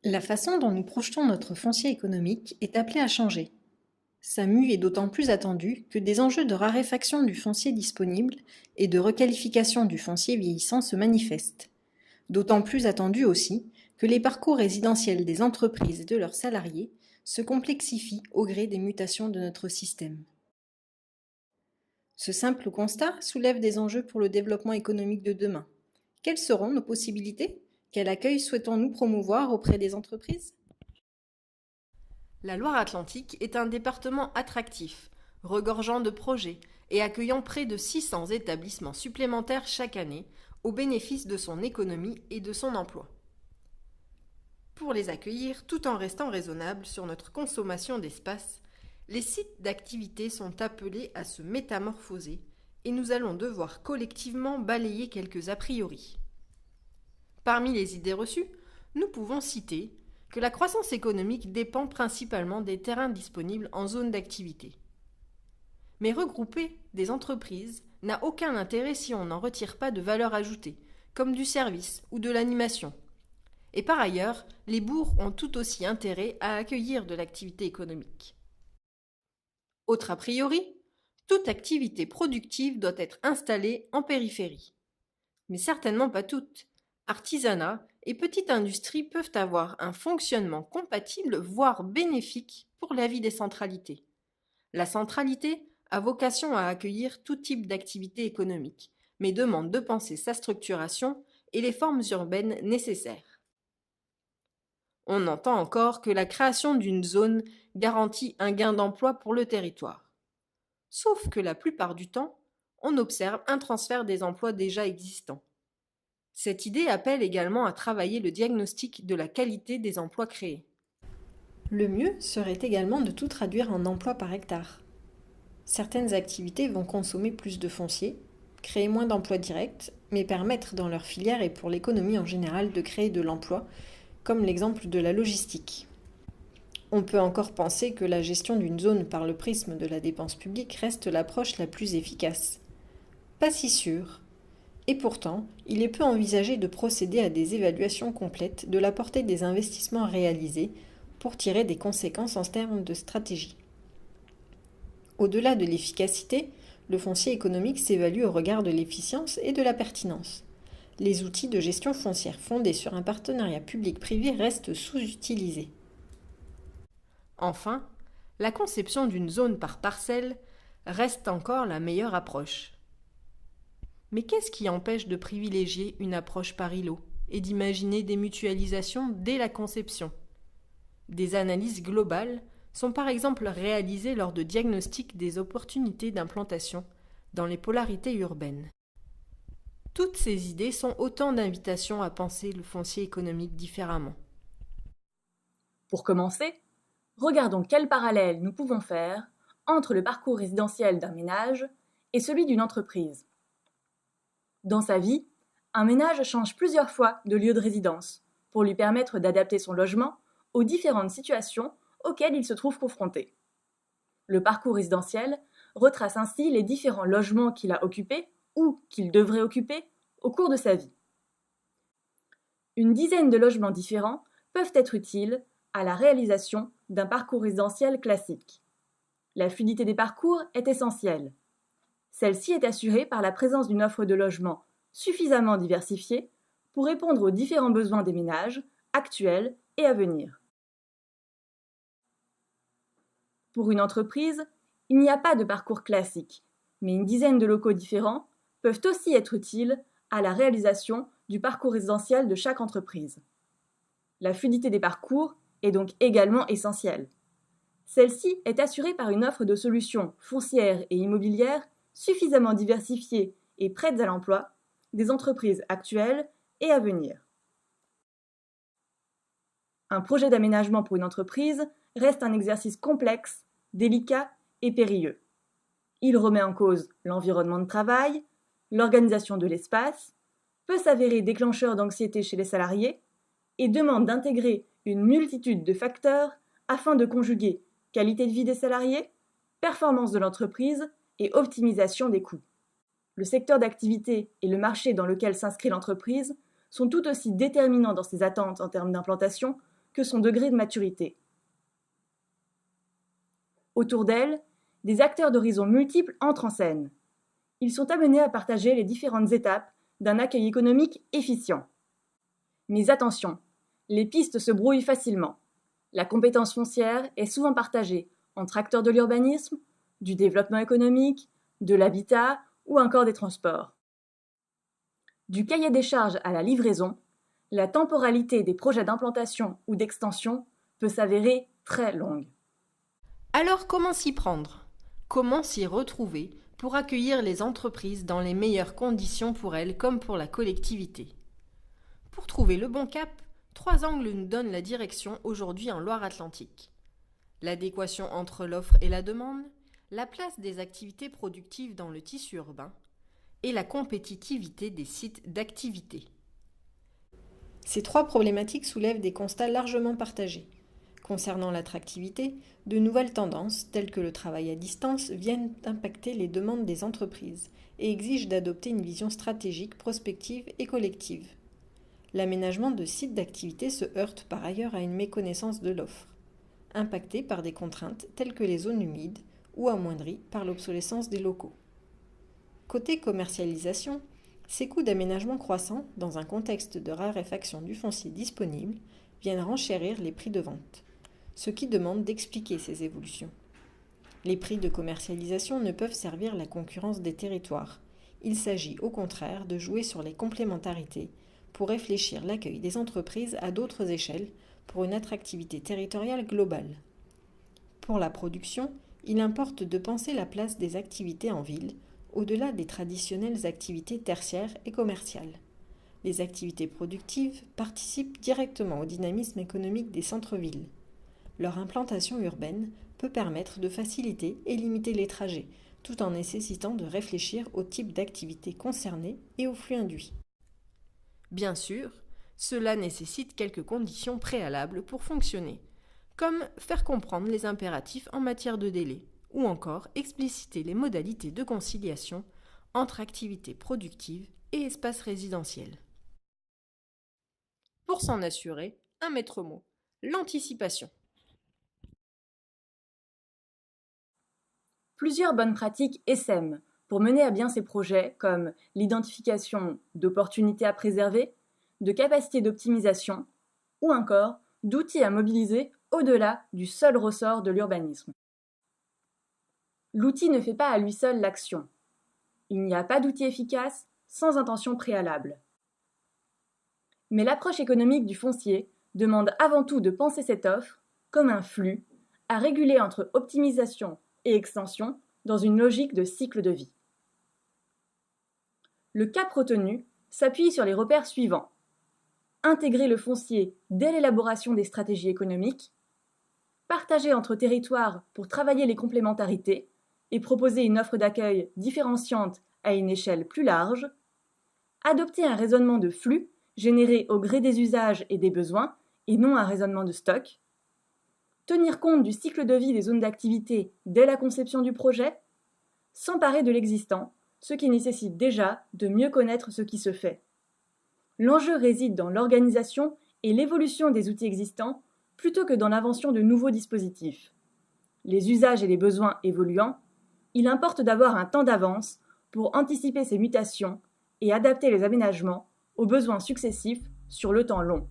La façon dont nous projetons notre foncier économique est appelée à changer. Sa mue est d'autant plus attendue que des enjeux de raréfaction du foncier disponible et de requalification du foncier vieillissant se manifestent. D'autant plus attendue aussi que les parcours résidentiels des entreprises et de leurs salariés se complexifient au gré des mutations de notre système. Ce simple constat soulève des enjeux pour le développement économique de demain. Quelles seront nos possibilités? Quel accueil souhaitons-nous promouvoir auprès des entreprises? La Loire-Atlantique est un département attractif, regorgeant de projets et accueillant près de 600 établissements supplémentaires chaque année au bénéfice de son économie et de son emploi. Pour les accueillir tout en restant raisonnables sur notre consommation d'espace, les sites d'activité sont appelés à se métamorphoser et nous allons devoir collectivement balayer quelques a priori. Parmi les idées reçues, nous pouvons citer que la croissance économique dépend principalement des terrains disponibles en zone d'activité. Mais regrouper des entreprises n'a aucun intérêt si on n'en retire pas de valeur ajoutée, comme du service ou de l'animation. Et par ailleurs, les bourgs ont tout aussi intérêt à accueillir de l'activité économique. Autre a priori, toute activité productive doit être installée en périphérie. Mais certainement pas toute. Artisanat et petite industrie peuvent avoir un fonctionnement compatible, voire bénéfique pour la vie des centralités. La centralité a vocation à accueillir tout type d'activité économique, mais demande de penser sa structuration et les formes urbaines nécessaires. On entend encore que la création d'une zone garantit un gain d'emploi pour le territoire. Sauf que la plupart du temps, on observe un transfert des emplois déjà existants. Cette idée appelle également à travailler le diagnostic de la qualité des emplois créés. Le mieux serait également de tout traduire en emplois par hectare. Certaines activités vont consommer plus de foncier, créer moins d'emplois directs, mais permettre dans leur filière et pour l'économie en général de créer de l'emploi, comme l'exemple de la logistique. On peut encore penser que la gestion d'une zone par le prisme de la dépense publique reste l'approche la plus efficace. Pas si sûr. Et pourtant, il est peu envisagé de procéder à des évaluations complètes de la portée des investissements réalisés pour tirer des conséquences en termes de stratégie. Au-delà de l'efficacité, le foncier économique s'évalue au regard de l'efficience et de la pertinence. Les outils de gestion foncière fondés sur un partenariat public-privé restent sous-utilisés. Enfin, la conception d'une zone par parcelle reste encore la meilleure approche. Mais qu'est-ce qui empêche de privilégier une approche par îlot et d'imaginer des mutualisations dès la conception? Des analyses globales sont par exemple réalisées lors de diagnostics des opportunités d'implantation dans les polarités urbaines. Toutes ces idées sont autant d'invitations à penser le foncier économique différemment. Pour commencer, regardons quel parallèle nous pouvons faire entre le parcours résidentiel d'un ménage et celui d'une entreprise. Dans sa vie, un ménage change plusieurs fois de lieu de résidence pour lui permettre d'adapter son logement aux différentes situations auxquelles il se trouve confronté. Le parcours résidentiel retrace ainsi les différents logements qu'il a occupés ou qu'il devrait occuper au cours de sa vie. Une dizaine de logements différents peuvent être utiles à la réalisation d'un parcours résidentiel classique. La fluidité des parcours est essentielle. Celle-ci est assurée par la présence d'une offre de logement suffisamment diversifiée pour répondre aux différents besoins des ménages, actuels et à venir. Pour une entreprise, il n'y a pas de parcours classique, mais une dizaine de locaux différents peuvent aussi être utiles à la réalisation du parcours résidentiel de chaque entreprise. La fluidité des parcours est donc également essentielle. Celle-ci est assurée par une offre de solutions foncières et immobilières suffisamment diversifiées et prêtes à l'emploi des entreprises actuelles et à venir. Un projet d'aménagement pour une entreprise reste un exercice complexe, délicat et périlleux. Il remet en cause l'environnement de travail, l'organisation de l'espace, peut s'avérer déclencheur d'anxiété chez les salariés et demande d'intégrer une multitude de facteurs afin de conjuguer qualité de vie des salariés, performance de l'entreprise et optimisation des coûts. Le secteur d'activité et le marché dans lequel s'inscrit l'entreprise sont tout aussi déterminants dans ses attentes en termes d'implantation que son degré de maturité. Autour d'elle, des acteurs d'horizons multiples entrent en scène. Ils sont amenés à partager les différentes étapes d'un accueil économique efficient. Mais attention, les pistes se brouillent facilement. La compétence foncière est souvent partagée entre acteurs de l'urbanisme, du développement économique, de l'habitat ou encore des transports. Du cahier des charges à la livraison, la temporalité des projets d'implantation ou d'extension peut s'avérer très longue. Alors comment s'y prendre? Comment s'y retrouver pour accueillir les entreprises dans les meilleures conditions pour elles comme pour la collectivité? Pour trouver le bon cap, 3 angles nous donnent la direction aujourd'hui en Loire-Atlantique. L'adéquation entre l'offre et la demande, la place des activités productives dans le tissu urbain et la compétitivité des sites d'activité. Ces 3 problématiques soulèvent des constats largement partagés. Concernant l'attractivité, de nouvelles tendances, telles que le travail à distance, viennent impacter les demandes des entreprises et exigent d'adopter une vision stratégique, prospective et collective. L'aménagement de sites d'activité se heurte par ailleurs à une méconnaissance de l'offre, impactée par des contraintes telles que les zones humides ou amoindrie par l'obsolescence des locaux. Côté commercialisation, ces coûts d'aménagement croissants, dans un contexte de raréfaction du foncier disponible, viennent renchérir les prix de vente, ce qui demande d'expliquer ces évolutions. Les prix de commercialisation ne peuvent servir la concurrence des territoires. Il s'agit au contraire de jouer sur les complémentarités pour réfléchir l'accueil des entreprises à d'autres échelles pour une attractivité territoriale globale. Pour la production, il importe de penser la place des activités en ville au-delà des traditionnelles activités tertiaires et commerciales. Les activités productives participent directement au dynamisme économique des centres-villes. Leur implantation urbaine peut permettre de faciliter et limiter les trajets, tout en nécessitant de réfléchir au type d'activité concernée et au flux induit. Bien sûr, cela nécessite quelques conditions préalables pour fonctionner, comme faire comprendre les impératifs en matière de délai, ou encore expliciter les modalités de conciliation entre activités productives et espaces résidentiels. Pour s'en assurer, un maître mot, l'anticipation. Plusieurs bonnes pratiques essaiment pour mener à bien ces projets, comme l'identification d'opportunités à préserver, de capacités d'optimisation ou encore d'outils à mobiliser au-delà du seul ressort de l'urbanisme. L'outil ne fait pas à lui seul l'action. Il n'y a pas d'outil efficace sans intention préalable. Mais l'approche économique du foncier demande avant tout de penser cette offre comme un flux à réguler entre optimisation et extension dans une logique de cycle de vie. Le cap retenu s'appuie sur les repères suivants. Intégrer le foncier dès l'élaboration des stratégies économiques, partager entre territoires pour travailler les complémentarités et proposer une offre d'accueil différenciante à une échelle plus large, adopter un raisonnement de flux généré au gré des usages et des besoins et non un raisonnement de stock, tenir compte du cycle de vie des zones d'activité dès la conception du projet, s'emparer de l'existant, ce qui nécessite déjà de mieux connaître ce qui se fait. L'enjeu réside dans l'organisation et l'évolution des outils existants plutôt que dans l'invention de nouveaux dispositifs. Les usages et les besoins évoluant, il importe d'avoir un temps d'avance pour anticiper ces mutations et adapter les aménagements aux besoins successifs sur le temps long.